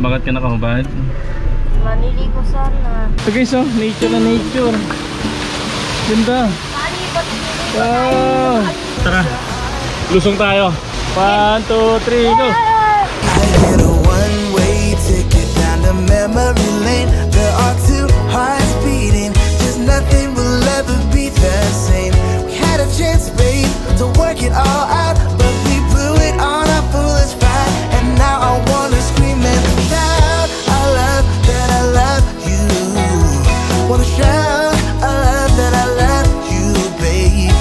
Bakit ka nakahubad? Maniligo sana. Ito guys, oh, nature na nature. Ganda. Wow. Tara, lusong tayo. 1, 2, 3, go. I get a one-way ticket down the memory lane. There are two hearts beating, just nothing will ever be the same. We had a chance, babe, to work it all out, but we blew it on our foolish pride. And now I wanna scream and shout, I love that I love you. Wanna shout, I love that I love you, baby.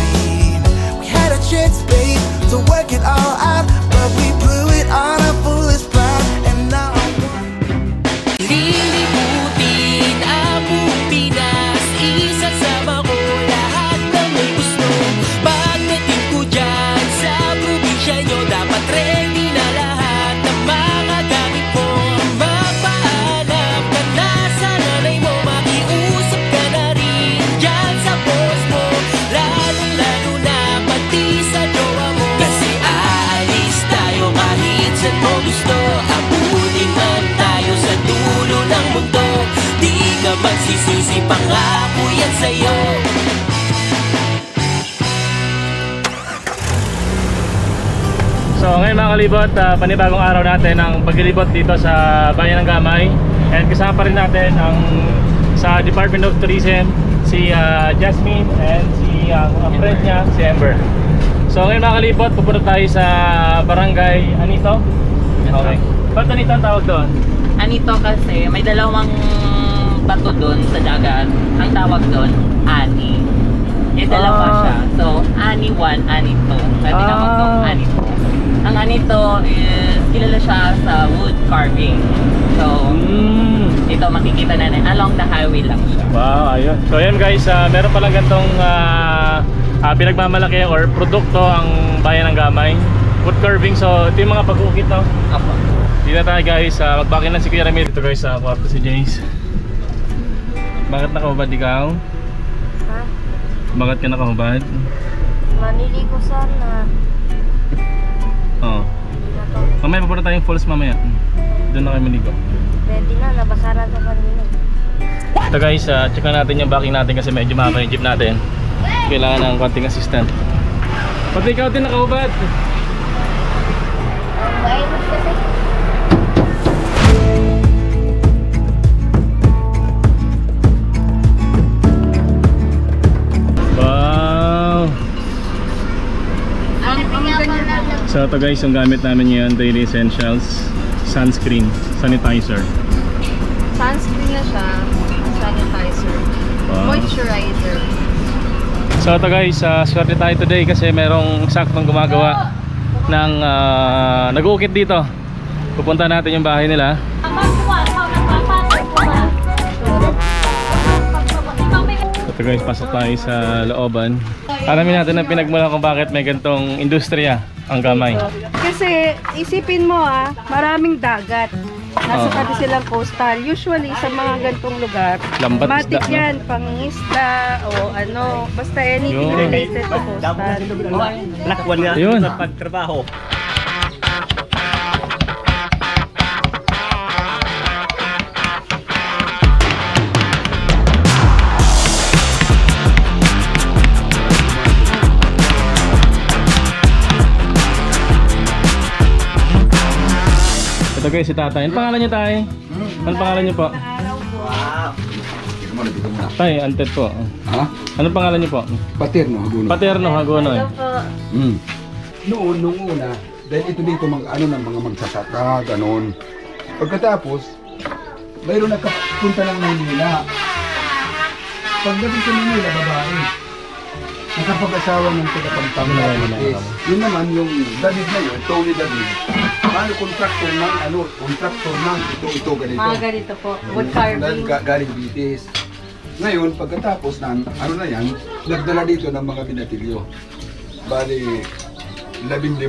We had a chance, babe, to work it all out, but we blew it on our foolish pride. And now I Lilibutin ang buong Pinas, isasama ko lahat ng may gusto. Pagdating ko dyan sa probinsya nyo, dapat ready na lahat ng mga gamit mo. Magpaalam ka na sa nanay mo, makiusap ka na rin dyan sa boss mo, lalong-lalo na pati sa jowa mo. Kasi aalis tayo kahit saan mo gusto, abutin man tayo sa dulo ng mundo. Di ka magsisisi, pangako yan sa'yo. So ngayon mga kalibot, panibagong araw natin ang paglilibot dito sa Bayan ng Gamay. And kasama pa rin natin ang sa Department of Tourism, si Jasmine and si ang friend niya, si Ember. So ngayon mga kalibot, pupunta tayo sa Barangay Anito. Okay. Ba't Anito ang tawag doon? Anito kasi may dalawang bato doon sa dagat. Ang tawag doon, Ani. May dalawa siya. So, Ani 1, Ani 2. Kaya tinawag doon, Anito. Ang Anito is kilala siya sa wood carving. So, ito makikita na along the highway lang siya. Wow, ayun. So ayun guys, meron palang gantong pinagmamalaki or produkto ang Bayan ng Gamay. Wood carving, so ito yung mga pag-uukit, no? Apo. Dito na tayo guys, magbakin lang si Kuya Ramil. Dito guys sa kwarto si Jace. Bakit nakahubad ikaw? Ha? Bakit ka nakahubad? Maniligo sana. Oo. Mamaya papunta tayong falls mamaya. Doon na kayo maligo. Pwede na, nabasara ka kanina. Ito guys, check na natin yung backing natin kasi medyo mahaba yung jeep natin. Kailangan ng konting assistant. Pati ikaw din nakahubad. Mainit kasi. Wow! So ito guys, yung gamit namin ngayon, daily essentials, sunscreen, sanitizer. Sunscreen na siya, sanitizer, moisturizer. So ito guys, swerte tayo today kasi merong saktong gumagawa ng nag-uukit dito. Pupunta natin yung bahay nila. Ito guys, pasok tayo sa looban. Alamin natin ang pinagmula kung bakit may gantong industriya ang Gamay. Kasi isipin mo maraming dagat. Nasa tabi silang coastal. Usually sa mga gantong lugar, Lambat matik isda, yan, pangisda o ano, basta anything related to coastal. Lakwan nga Ayun. sa pagtrabaho. Ito guys, si tatay. Ano pangalan niyo tay? Ano pangalan niyo po? Tay, antet po. Ha? Ano pangalan niyo po? Paterno, Haguno. Paterno, Hagonoy. Nung una, dahil ito dito ano ng mga magsasaka, ganon. Pagkatapos, mayroon nakapunta ng Manila. Pagdating sa Manila, babae. Nakapag-asawa ng tagapagpapalapit. Yun naman, yung David na yun, Tony David. Contractor ng ito ganito. Mga ganito po, wood carving. Galing Bitis. Ngayon, pagkatapos ng ano na yan, nagdala dito ng mga binatilyo. Bali, 15.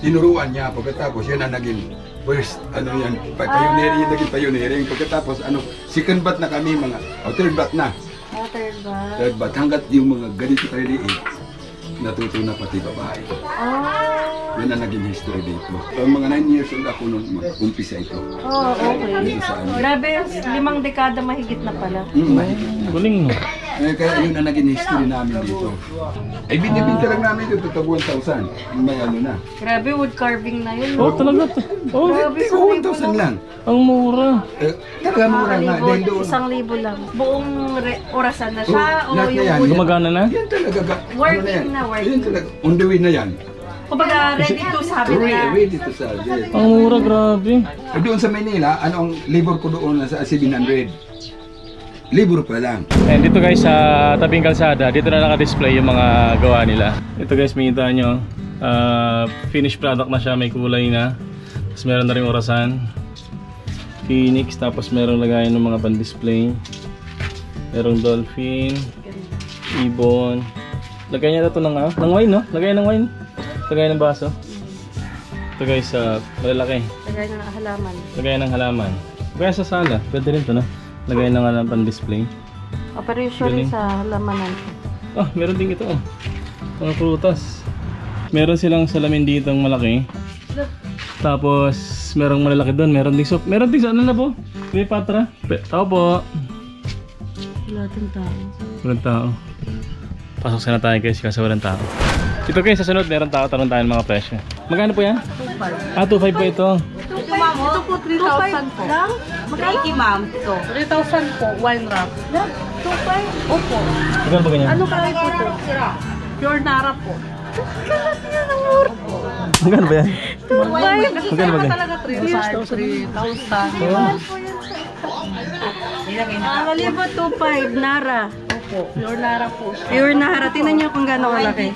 Tinuruan niya, pagkatapos yan ang naging first, ano yan, pioneering, yung naging pioneering. Pagkatapos, second bat na kami mga, third bat na. Third bat. Third bat, hanggat yung mga ganito kaliliit, natuto na pati babae. Yun ang naging history dito. Mga 9 years old ako nung umpisa ito. Oh, okay. Dito sa ano. Grabe, 5 dekada mahigit na pala. Mahigit na. Galing mo. Kaya yun ang naging history namin dito. Ay, binibinta lang namin dito, tag 1,000. May ano na. Grabe, wood carving na yun. Oh, talaga to. Oh, Grabe, Hindi ko 1,000 lang. ang mura. Talaga mura nga. Dahil doon. 1,000 lang. Buong orasan na siya o Lahat na yung yan. wood. Gumagana na? Yan talaga. Working na, working. Yan talaga. On the way na yan. Kumbaga, ready to sabi na. Ready to service. Ang mura, grabe. Doon sa Manila, ang labor ko doon sa 700. Libur pa lang. And dito guys sa tabing kalsada, dito na naka-display yung mga gawa nila. Ito guys, makita nyo, finished product na siya, may kulay na. Tapos meron na rin orasan. Phoenix, tapos meron lagayan ng mga pan-display. Merong dolphin, ibon. Lagay niya ito ng wine, no? Lagay ng wine. Lagay ng baso. Ito guys, malalaki. Lagay na ng halaman. Lagay ng halaman. Kaya sa sala, pwede rin ito, no? Lagay na nga ng pan-display. O, pero usually Galing. sa halamanan. Ah, meron din ito, oh. Mga prutas. Meron silang salamin dito ang malaki. Tapos, merong malalaki doon. Meron din soup. Meron din sa ano na po? Cleopatra. Tao po. Wala tong tao. Walang tao. Pasok sana tayo guys kasi walang tao. Ito guys, sa sunod meron tao. Tanong tayo ng mga presyo. Magkano po yan? 2.5. Ah, 2.5 po ito. Ito po 3,000 po. Lang? Magkano? Ma'am. Ito. 3,000 po. Wine wrap. 2.5? Opo. Magkano ba ganyan? Ano kaya po ito? Pure Nara po. Magkano ba yan? 2.5? Magkano ba ganyan? Talaga 3,000. Nakalibot 2.5 Nara. Opo. Pure Nara po. Pure Nara. Tingnan niyo kung gaano kalaki.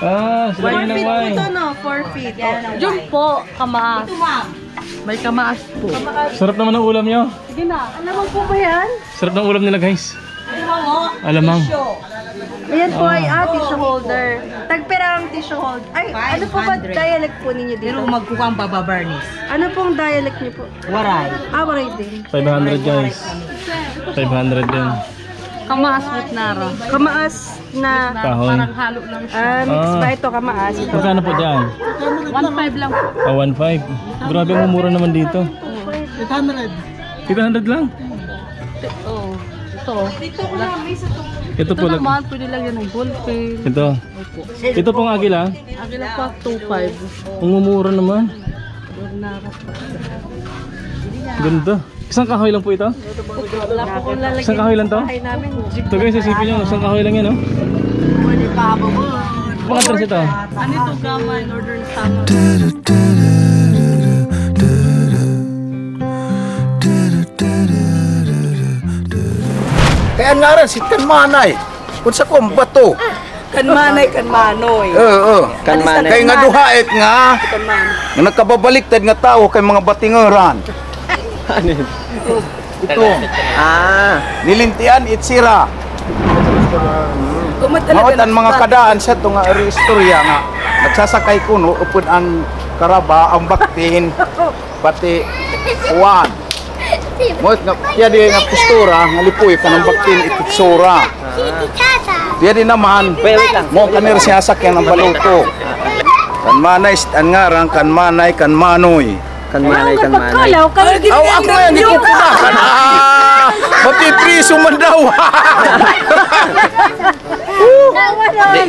Ah, sila 4 yun ng feet po wine. ito, no? 4 feet. Diyan po, kamaas. May kamaas po. Sarap naman ang ulam nyo. Sige na. Alamang po ba yan? Sarap ng ulam nila guys. Alamang. Ayan po ay tissue holder. Tagperang tissue holder. Ay, ano po ba dialect po ninyo dito? Pero magkukuang bababarnis. Ano pong dialect niyo po? Waray. Waray din. 500 guys. 500 din. Kamaas with Nara. Kamaas na Kahoy. parang halo lang siya. Mix ba ito kamaas? Ito. Magkano po dyan? 1.5 lang po. Ah, 1.5. Grabe ang mura naman dito. 800. 800 lang? Oo. Ito. Dito ko lang. Ito po lang. Pwede lang yan ng ballpen. Ito. Ito pong agila. Agila po 2.5. Ang mumura naman. Ganda. Isang kahoy lang po ito? Wala po kung lalagyan. Isang kahoy lang to? Bahay namin. Ito guys, isipin nyo. Isang kahoy lang yan, no? Pwede pa po. Mga address ito? Ano ito gama? Northern Summer. Kaya nga rin, si Kanmanay. Kung sa kong bato. Kanmanay, kanmanoy. Oo. Kanmanay. Kaya nga duhait nga. Nga nakababaliktad nga tao kay mga batingeran. Ito. Nilintian, itsira. Mawat ang mga kadaan sa ito nga istorya nga. Nagsasakay ko no, upod ang karaba, ang baktin, pati uwan. Mawat nga, kaya di nga postura, nga lipoy ka ng baktin itutsura. Kaya di naman, mo kanir siya sakyan ng baluto. Kanmanay, ang ngarang, kanmanay, kanmanoy. Kanmanay. Ako yan, hindi ko kumakan. Mapipriso man daw.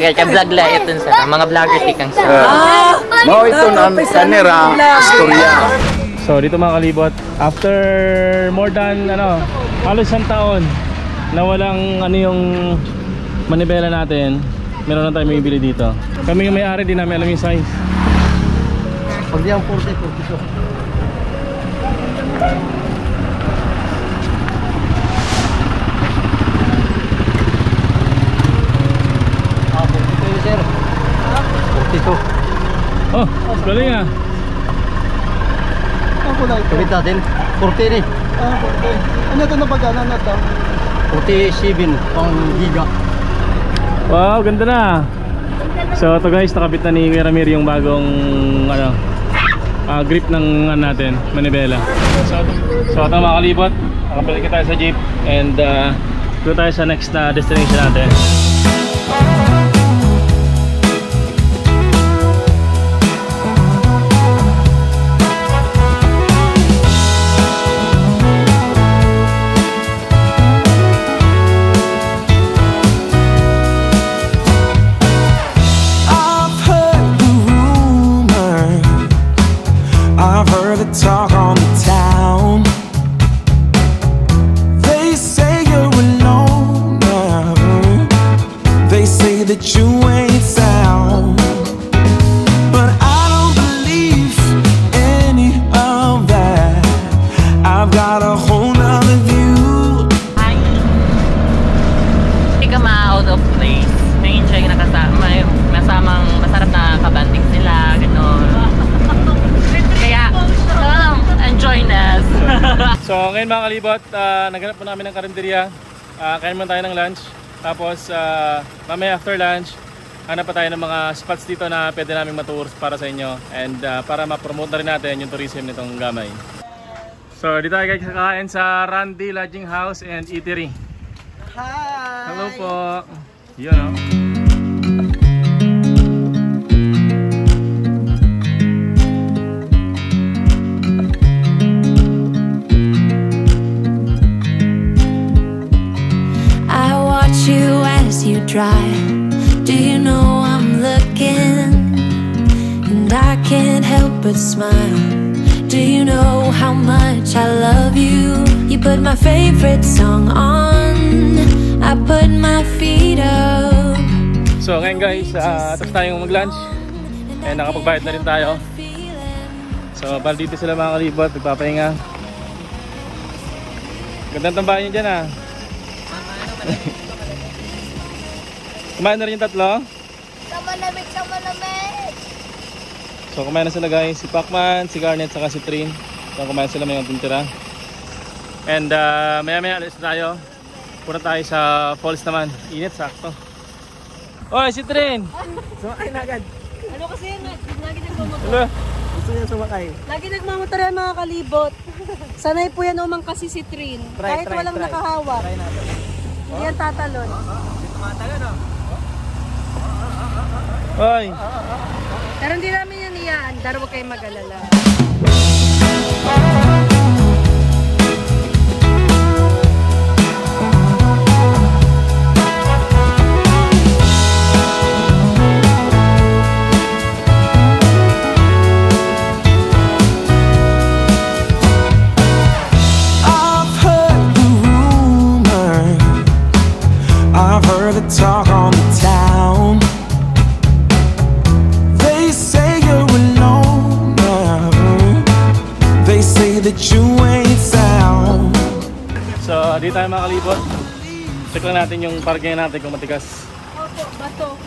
Kaya vlog la ito sa mga vlogger tikang sa. Mo ito ang kanira istorya. So dito mga kalibot, after more than halos 1 taon na walang yung manibela natin, meron na tayo may bili dito. Kami yung may-ari, di namin alam yung size. Pag diyan 40. Oh, galing ah. Kapit natin, 40 rin. 40. Ano ito na pagkana na ito? 47 pang giga. Wow, ganda na. So ito guys, nakabit na ni Kuya Ramir yung bagong grip ng natin, manibela. So ito mga kalibot, nakabalik tayo sa jeep and doon tayo sa next na destination natin. So ngayon mga kalibot, naghanap po namin ng karinderya. Kain muna tayo ng lunch. Tapos mamaya after lunch, hanap pa tayo ng mga spots dito na pwede namin matours para sa inyo. And para ma-promote na rin natin yung tourism nitong Gamay. So dito tayo guys kakain sa Randy Lodging House and Eatery. Hi! Hello po! Yun o. You drive. Do you know I'm looking? And I can't help but smile. Do you know how much I love you? You put my favorite song on. I put my feet up. So ngayon guys, tapos tayong mag-lunch. And nakapagbayad na rin tayo. So bali dito sila mga kalibot, nagpapahinga. Gandang tambahan nyo dyan ah. Kumain na rin yung tatlo? Sama lamig! So kumain na sila guys, si Pacman, si Garnet, saka si Trin. So kumain sila, may mga tintira. And maya maya alis tayo. Punta tayo sa falls naman. Init, sakto. Oy, si Trin! Sumakay na agad. Ano kasi, lagi nagmamotor. Hello? Gusto niya sumakay. Lagi nagmamotor yan mga kalibot. Sanay po yan umang kasi si Trin. Kahit walang nakahawak. Hindi yan tatalon. Tumatalon o. Oy! Pero hindi namin yan iyaandar, huwag kayong mag-alala. I've heard the rumor, I've heard the talk on the town. That you ain't sound. So dito tayo mga kalibot. Check lang natin yung parking natin kung matigas.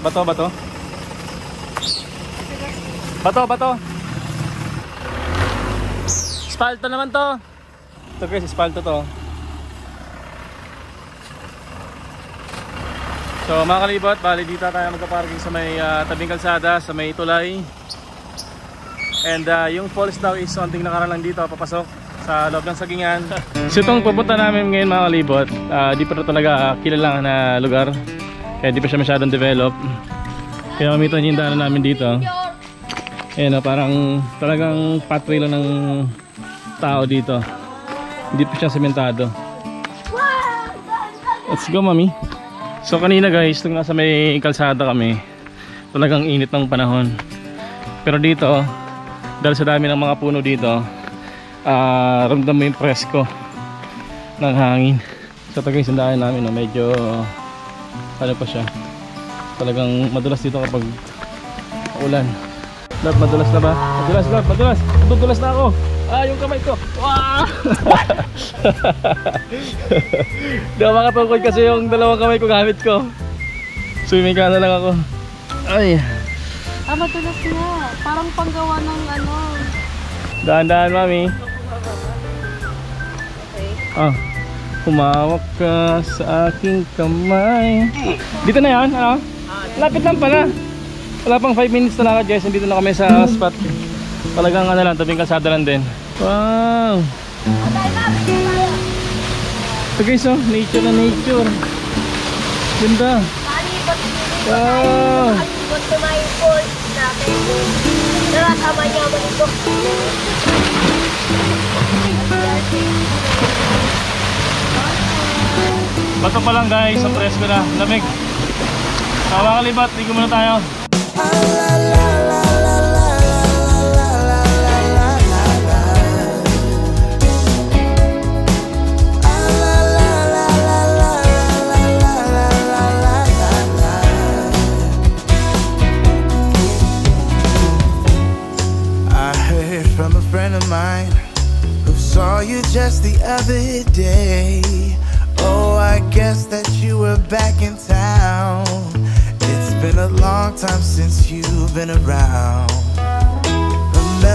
Bato. Bato. Spalto naman to. Ito guys, spalto to. So mga kalibot, bali dito tayo magka-parking sa may tabing kalsada, sa may tulay. And yung falls daw is onting nakara lang dito, papasok sa loob ng sagingan. So itong pupunta namin ngayon mga kalibot, di pa ito talaga kilala na lugar. Kaya di pa siya masyadong develop. Kaya mamito yung daanan namin dito. Ayan o, parang talagang pathway lang ng tao dito. Hindi pa siya sementado. Let's go mami. So kanina guys, nung nasa may kalsada kami, talagang init ng panahon. Pero dito, dahil sa dami ng mga puno dito, ramdam mo yung presko ng hangin. So ito guys, yung daan namin, medyo ano pa siya, talagang madulas dito kapag ulan. Love, madulas na ba? Madulas! Madulas na ako! Yung kamay ko! Wow! Di ako makatukod kasi yung dalawang kamay ko gamit ko. Swimming ka na lang ako. Ay! Madulas nga. Parang panggawa ng ano. Dahan-dahan, mami. Okay. Humawak ka sa aking kamay. Dito na yan, ano? Lapit lang pala. Wala pang 5 minutes na lakad guys. Dito na kami sa spot. Talagang ano lang, tabing kalsada lang din. Wow! Ito guys, oh, nature na nature. Ganda. Wow! Bato pa lang guys, ang presko na, lamig. Tawa kalibat, ligo muna tayo. Mine who saw you just the other day. Oh, I guess that you were back in town. It's been a long time since you've been around.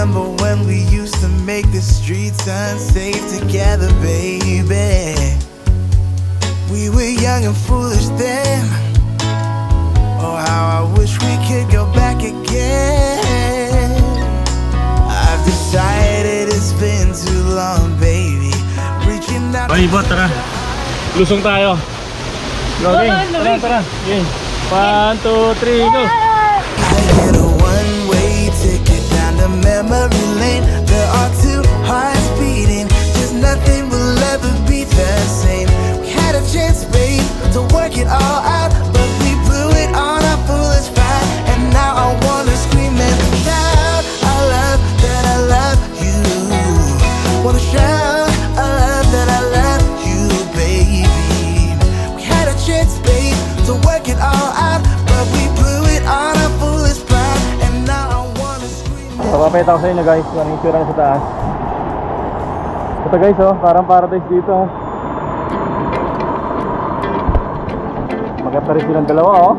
remember when we used to make the streets unsafe together, baby. We were young and foolish then. Oh, how I wish we could go back again. I've decided it's been too long, baby. Reaching out. Palibot, tara. Lusong tayo. Okay, tara. Okay. 1, 2, 3, go. I get a one-way ticket down to memory lane. There are two hearts beating, just nothing will ever be the same. We had a chance, babe, to work it all out, but we blew it on our foolish pride. And now I wanna scream and shout, I love that I love you. Wanna shout, I love that I love you, baby. We had a chance, babe, to work it all out, but we blew it on our foolish pride. And now I wanna scream. Papapeta ko sa inyo guys, kung anong itsura na sa taas. Ito guys oh, parang paradise dito. Maganda rin silang dalawa oh.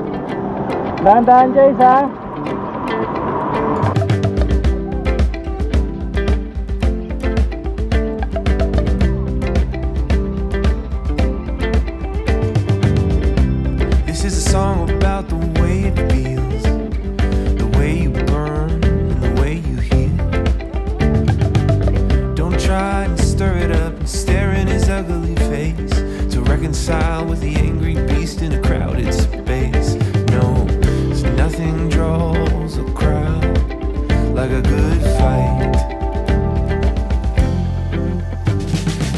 Dahan-dahan guys ha. This is a song about the way it feels, the way you burn and the way you heal. Don't try and stir it up and stare in his ugly face to reconcile with the angry beast in a crowded space. No, there's nothing draws a crowd like a good fight.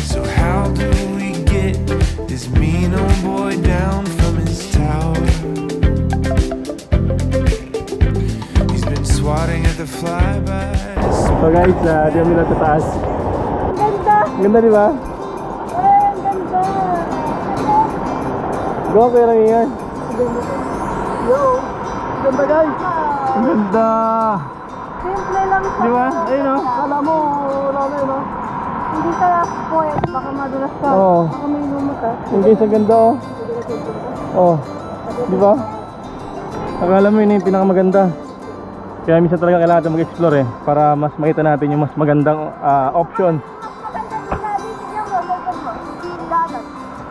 So how do we get this mean old boy down from his tower? He's been swatting at the flybys. So guys, di kami lang sa taas. Ganda! Ganda di ba? Ang ganda! Go, kaya lang yan. Yo! Ganda guys! Ang ganda! Simple lang siya. Di ba? Ayun oh. Kala mo, rami no? Hindi ka spoiled. Baka madulas ka. Oo. Baka may lumot ka. Yung guys, ang ganda oh. Oh. Di ba? Akala mo yun yung pinakamaganda. Kaya minsan talaga kailangan natin mag-explore eh, para mas makita natin yung mas magandang option.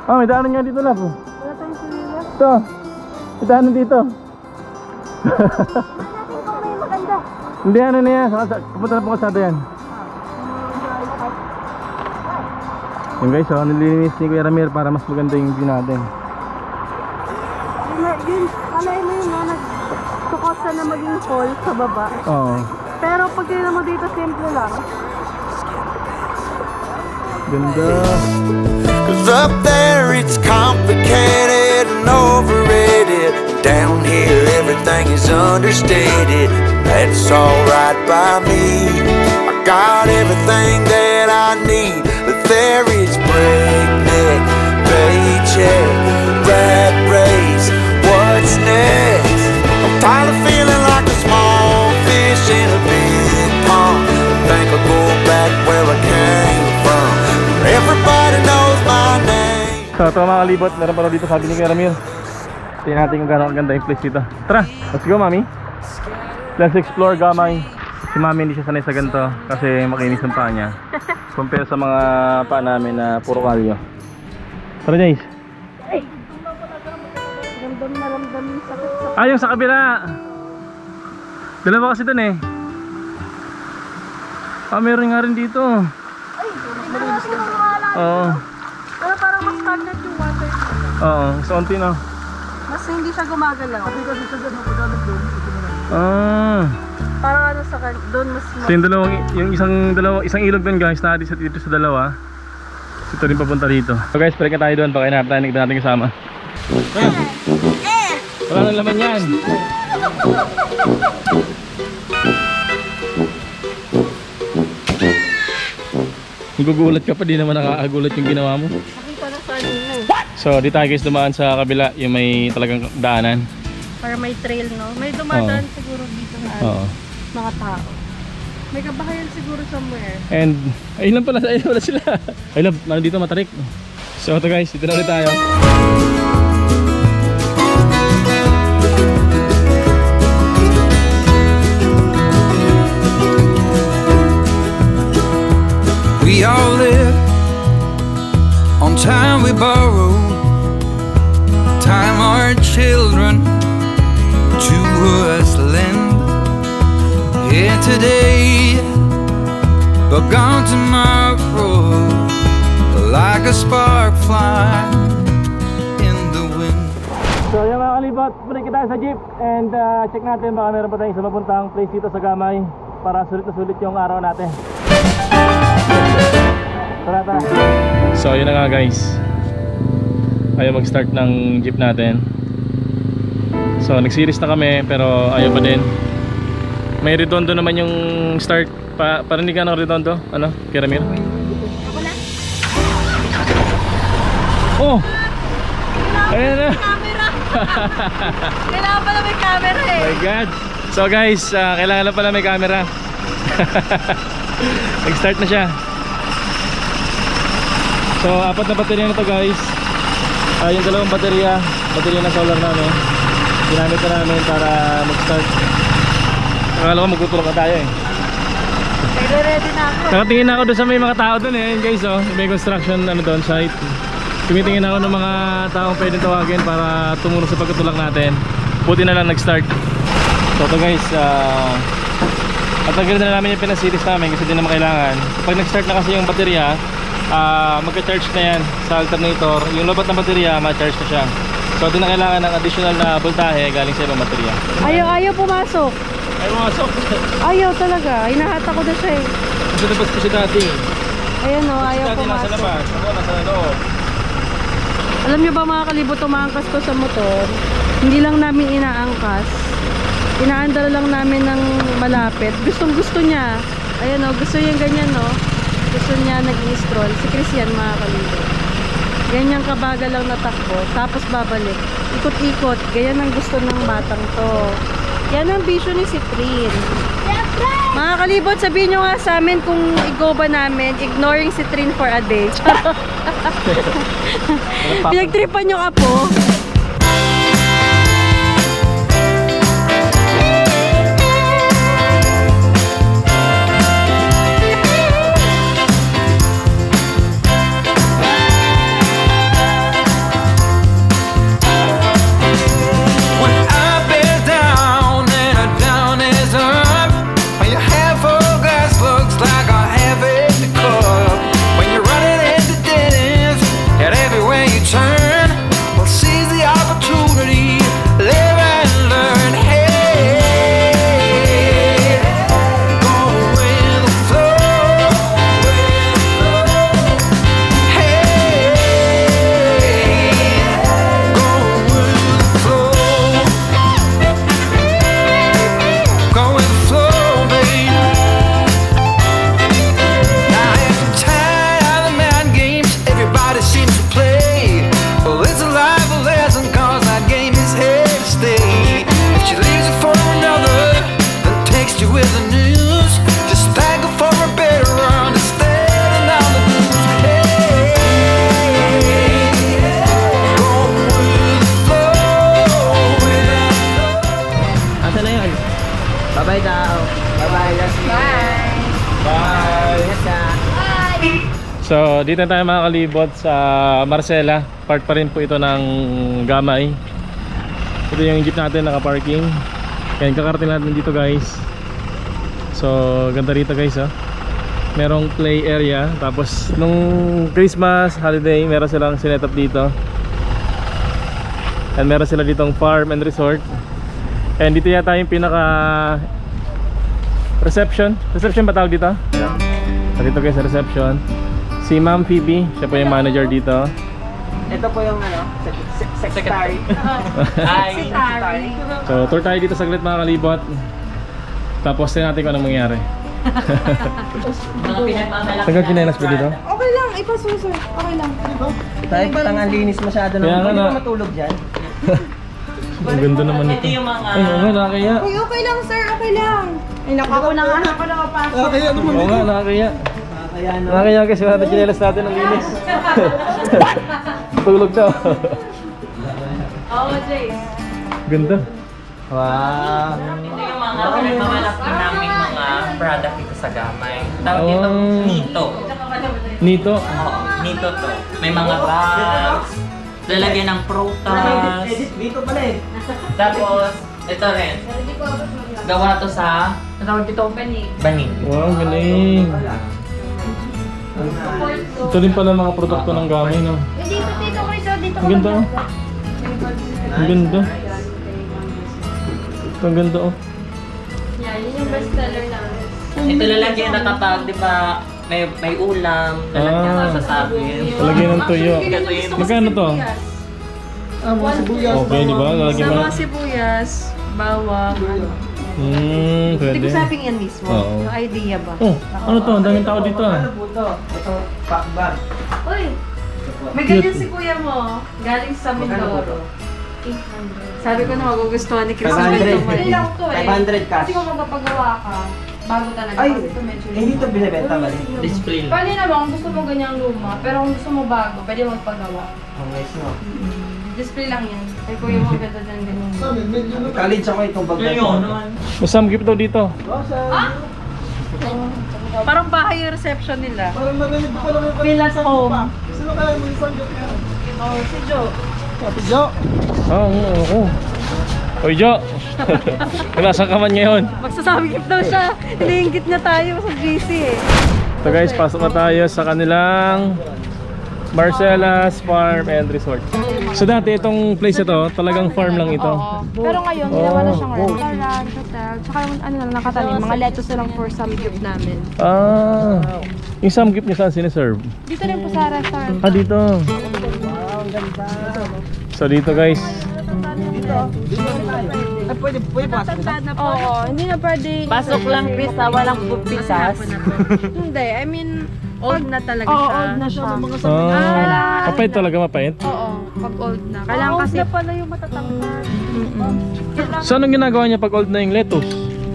Ah, may daanan nga dito lang po. Wala tayong sinila. Ito. May daanan dito. Kung may maganda. Hindi, ano na yan. Pupunta na po kasada yan. Yung guys, oh, nililinis ni Kuya Ramir para mas maganda yung view natin. Yun, alay mo yun na nagtukot sa na maging fall sa baba. Oo. Pero pag tingnan mo dito, simple lang. Ganda. Cause up there it's complicated and overrated. Down here everything is understated. That's alright by me. I got everything that I need. But there is breakneck, paycheck, rat race. What's next? I'm tired of feeling like a small fish in a big pond. I think I'll go back where I came from. Everybody knows my name. So ito mga kalibot, meron pa dito sabi ni Kuya Ramir. Tingnan natin kung gano'ng ganda yung place dito. Tara, let's go mami. Let's explore Gamay. Si mami hindi siya sanay sa ganito kasi makinis ang paa niya. Compare sa mga paa namin na puro kalyo. Tara guys. Ramdam na ramdam yung sakit sa... Ah, yung sa kabila. Dalawa kasi dun eh. Ah, meron nga rin dito. Ay, malinis ka. Oo. Pero parang mas stagnant yung water. Oo, sa unti na. Mas hindi siya gumagalaw. Kasi kasi sa gano'n pagdalit doon. Ah. Parang ano sa doon mas... So yung isang ilog doon guys, na dito sa dalawa. Ito rin papunta dito. So guys, balik na tayo doon, baka inaharap tayo natin kasama. Wala nang laman yan. Gugulat ka pa, di naman nakakagulat yung ginawa mo. Nakita na sa kanina eh. So di tayo guys dumaan sa kabila, yung may talagang daanan. Para may trail no? May dumadaan siguro dito na ano, mga tao. May kabahayan siguro somewhere. And ayun lang pala sila. Ay love, dito matarik. So ito guys, dito na ulit tayo. We all live on time we borrow, time our children to us lend. Here today, but gone tomorrow, like a spark fly in the wind. So yung mga kalibot, balik tayo sa jeep and check natin baka meron pa tayong sa mapuntang place dito sa Gamay para sulit na sulit yung araw natin. Tara. So yun na nga guys, ayaw mag start ng jeep natin. So nag-series na kami pero ayaw pa din. May redondo naman yung start. Parinig ka ng redondo? Ano? Kiramir? Ako na. Oh! Ayan na! Camera! Kailangan pala may camera eh. Oh my god! So guys, kailangan na pala may camera. Nag-start na siya. So apat na baterya na to guys. Yung dalawang baterya na solar namin, ginamit na namin para mag-start. Akala ko magtutulog na tayo eh. Ready na ako. Nakatingin ako doon sa may mga tao doon eh guys, oh. May construction ano doon site. Tumitingin ako ng mga taong pwedeng tawagin para tumulong sa pagtutulak natin. Buti na lang nag-start. So ito guys, at agad na namin yung pinasiris namin kasi di naman kailangan. Pag nag-start na kasi yung baterya, magka-charge na yan sa alternator. Yung lobat ng baterya, ma-charge na siya. So di na kailangan ng additional na voltahe galing sa ibang baterya. Ayaw pumasok. Ayaw pumasok. Ayaw talaga. Hinahata ko na siya eh. Kasi labas ko siya dati. Ayan o, ayaw Dati nasa pumasok. labas, ako nasa loob. Alam nyo ba mga kalibot, umaangkas ko sa motor, hindi lang namin inaangkas, inaandar lang namin ng malapit. Gustong gusto niya. Ayan o, gusto niya ganyan o. Gusto niya nag-i-stroll. Si Chris yan mga kalibot. Ganyan kabagal lang natakbo, tapos babalik. Ikot-ikot. Ganyan ang gusto ng batang to. Yan ang vision ni Citrin. Mga kalibot, sabihin nyo nga sa amin kung i-go ba namin ignoring Citrin for a day. Pinagtripan nyo ka po. Bye-bye daw. Bye-bye, Lassie. Bye! Bye! So dito tayo mga kalibot sa Marcela. Part pa rin po ito ng Gamay. Ito yung jeep natin naka-parking. Kaya kakarating natin dito guys. So ganda rito guys oh. Merong play area. Tapos nung Christmas holiday meron silang sinet-up dito. And meron sila ditong farm and resort. And dito yata yung pinaka reception ba tawag dito? Dito guys sa reception si Ma'am Phoebe, siya po yung manager dito. Ito po yung ano, secretary. Secretary. So tour tayo dito saglit mga kalibot. Tapos tingnan natin kung anong mangyari. Tagal kinelas ba dito? Okay lang, ipasusun. Okay lang. Tayo parang ang linis masyado naman. Hindi ba matulog dyan? Ang ganda naman ito. Ito yung mga... Ay, oo nga, nakakaya. Uy, okay lang sir, okay lang. Ay, ako na nga ako nakapasok. Kaya naman Oo nga, nakakaya. Nakakaya kasi wala na kinelas natin ang linis. Tulog daw. Oo, Jace. Ganda. Wow. Ito yung mga pinagmamalaki namin mga product dito sa Gamay. Tawag dito Nito. Nito. Oo, nito to. May mga bags, lalagyan ng prutas. Dito pala eh. Tapos, ito rin. Gawa to sa, ano tawag dito? Banig. Wow, galing. Ito rin pala mga produkto ng gamay, no? Dito ko isa, dito Ang ganda, oh. Ang ganda. Ang ganda, oh. Yan, yun yung best seller namin. Ito lalagyan na kapag, di ba, may ulam, lalagyan na sa sabin. Lalagyan ng tuyo. Magkano to? Mga sibuyas. Okay, di ba? Lalagyan Sa mo. mga sibuyas, bawang, ano. Hindi Hindi pwede. ko sabing yan mismo. Oo. Yung idea ba? Oh, ano to? Ang daming tao dito, ah. Ano po to? Ito, pakbar. Uy! May ganyan si kuya mo. Galing sa Mindoro. 800. Sabi ko na magugustuhan ni Chris. 500. Hindi lang to eh. 500 cash. Kasi kung magpapagawa ka, bago talaga. Ay, Kasi ito medyo hindi to binibenta ba? Display lang. Pwede naman kung gusto mo ganyang luma, pero kung gusto mo bago, pwede magpagawa. Ang nice no. Display lang yan. Ay kuya mo ganda dyan ganyan. College ako itong bag. May samgip daw dito. Parang bahay yung reception nila. Parang narinig ko lang yung Feel at home. Sino kaya mo isang joke yan? Oh, si Joe. Ate Jo. Oo. Hoy, Jo. Nasaan ka man ngayon? Magsasabing daw siya. Iniingit niya tayo sa GC eh. So guys, pasok na tayo sa kanilang Marcela's Farm and Resort. So dati itong place ito, talagang farm lang ito. Oo. Pero ngayon, ginawa na siyang restaurant, hotel, tsaka yung ano na nakatanim, mga lettuce na lang for some group namin. Yung samgip niyo saan siniserve? Dito rin po sa restaurant. Dito. So dito guys, Ay, pwede pasok na. Oo, hindi na pwede. Pasok lang, Chris, ha? Walang pupitas. Hindi, I mean, Old na talaga oo, siya. old na siya. mapait talaga, mapait. Oo, pag old na. Kailangan kasi pala yung matatangkad. So anong ginagawa niya pag old na yung lettuce?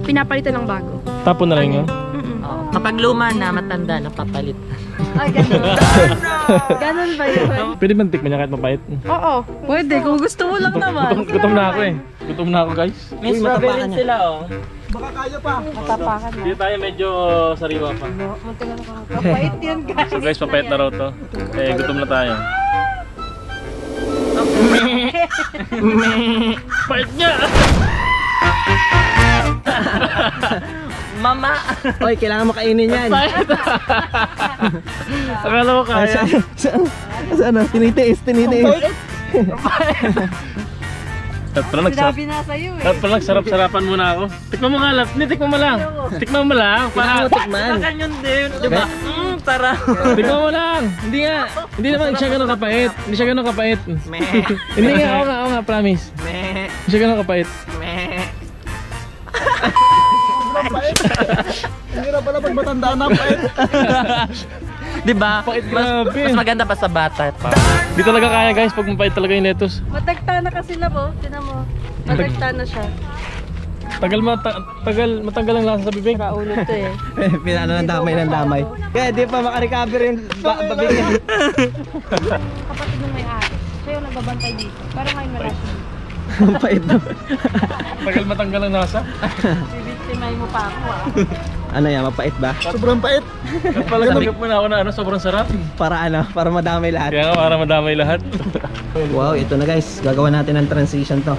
pinapalitan ng bago. Tapon na lang yun? Kapag luma na, matanda, napapalit. Ay, ganun. Ganun ba yun? Pwede ba tikman niya kahit mapait? Oo. Pwede, kung gusto mo lang naman. Gutom na ako eh. Gutom na ako guys. May strawberry sila, oh. Baka kaya pa. Matapakan na. Dito tayo medyo sariwa pa. Mapait yan, guys. So guys, mapait na raw to. Eh, gutom na tayo. Pait niya! Mama! Oy, kailangan makainin yan. Akala ko kaya. Saan? Tinitiis. At pala Sinabi na sa'yo eh. nagsarap-sarapan muna ako. Tikman mo nga lang. Hindi, tikman mo lang. Tikman mo lang. Para Tikman. Baka yun din, di ba? Tara! tikman mo lang. Hindi nga. Hindi naman siya ganun kapait. Hindi siya ganun kapait. Meh. Hindi nga, ako nga, promise. Meh. Hindi siya ganun kapait. Meh. Hindi na pala pag matanda na pait. Di ba? Pait, Mas grabe. maganda pa sa bata pa. Di talaga kaya guys pag mapait talaga yung lettuce. Matagta na kasi na po. Tinan mo. Matagta na siya. Matanggal ang lasa sa bibig. Kaulo to eh. Pinano ng damay. Kaya di pa makarecover yung babigyan. Kapatid ng may-ari. Siya yung nagbabantay dito. Pero ngayon wala siya. Ang pait na. Tagal matanggal ang lasa. Bibitsimay mo pa ako ah. Ano yan, mapait ba? Sobrang pait. Pala nagap mo na ako na sobrang sarap. Para madamay lahat. Kaya nga para madamay lahat. Wow, ito na guys. Gagawa natin ng transition to.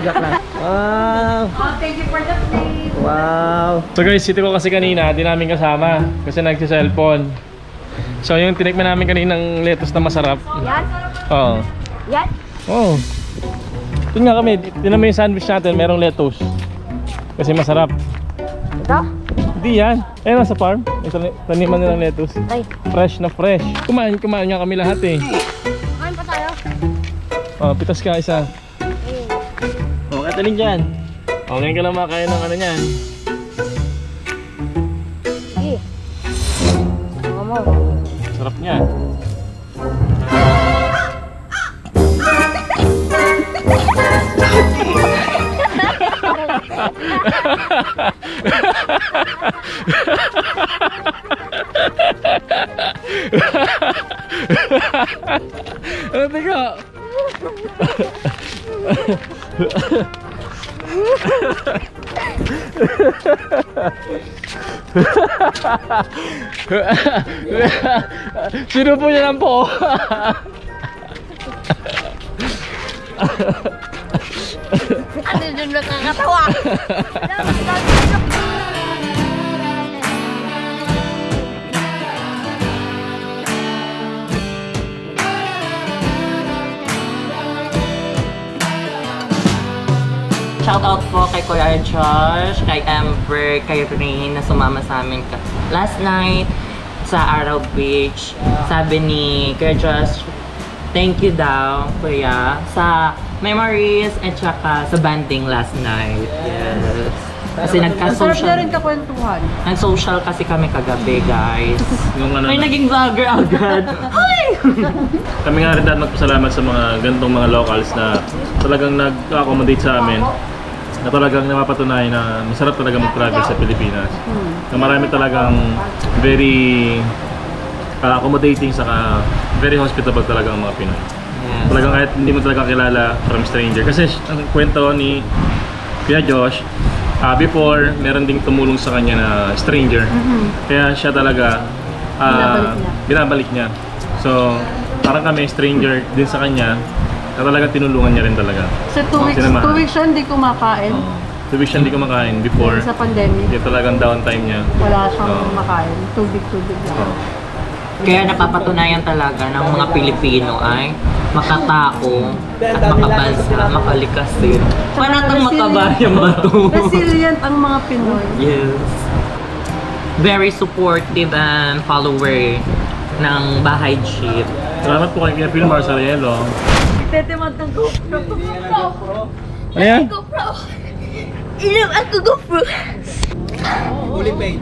Joke lang. Wow. Thank you for the plate. Wow. So guys, ito ko kasi kanina, di namin kasama kasi nagsi-cellphone. So yung tinikman namin kaninang lettuce na masarap. Yan? Oo. Yan? Oo. Yun nga kami, tinan mo yung sandwich natin, merong lettuce. Kasi masarap. Ito? Hindi yan. Ayun sa farm, may taniman nilang lettuce. Ay. Fresh na fresh. Kumain nga kami lahat eh. Kain pa tayo. Oh, pitas ka isa. Oh, kataling dyan. Oh, ngayon ka lang makakain ng ano niyan. Sige. Mama. Sarap niya. Teka. Sinubo niya lang po. Ano dun nakakatawa? Shoutout po kay Kuya Josh, kay Amber, kay Rain na sumama sa amin last night sa Araw Beach. Sabi ni Kuya Josh, thank you daw, Kuya, sa memories at saka sa banding last night. Yes. Kasi Masarap na nagka-social. rin kakwentuhan. Nag-social kasi kami kagabi, guys. Yung ano, May naging vlogger agad. Hi! kami nga rin dahil magpasalamat sa mga gantong mga locals na talagang nag-accommodate sa amin. Na talagang napapatunayan na masarap talaga mag-travel sa Pilipinas. Na marami talagang very accommodating saka very hospitable talaga ang mga Pinoy. Yes. Talagang kahit hindi mo talaga kilala from stranger. Kasi ang kwento ni Kuya Josh, before meron ding tumulong sa kanya na stranger. Kaya siya talaga binabalik niya. So parang kami stranger din sa kanya na talaga tinulungan niya rin talaga. Sa 2 weeks siya hindi kumakain. 2 weeks siya hindi kumakain before. Sa pandemic. Hindi talagang downtime niya. Wala siyang makain. Tubig lang. Kaya napapatunayan talaga ng mga Pilipino ay makatao at makabansa, makalikasin. Panatang makabayang bato. Resilient ang mga Pinoy. Yes. Very supportive and follower ng Bahay Jeep. Salamat po kay Phil Marsarielo. Tetemad ng GoPro. Ano yan? GoPro. Ilam ako GoPro. Fully paid.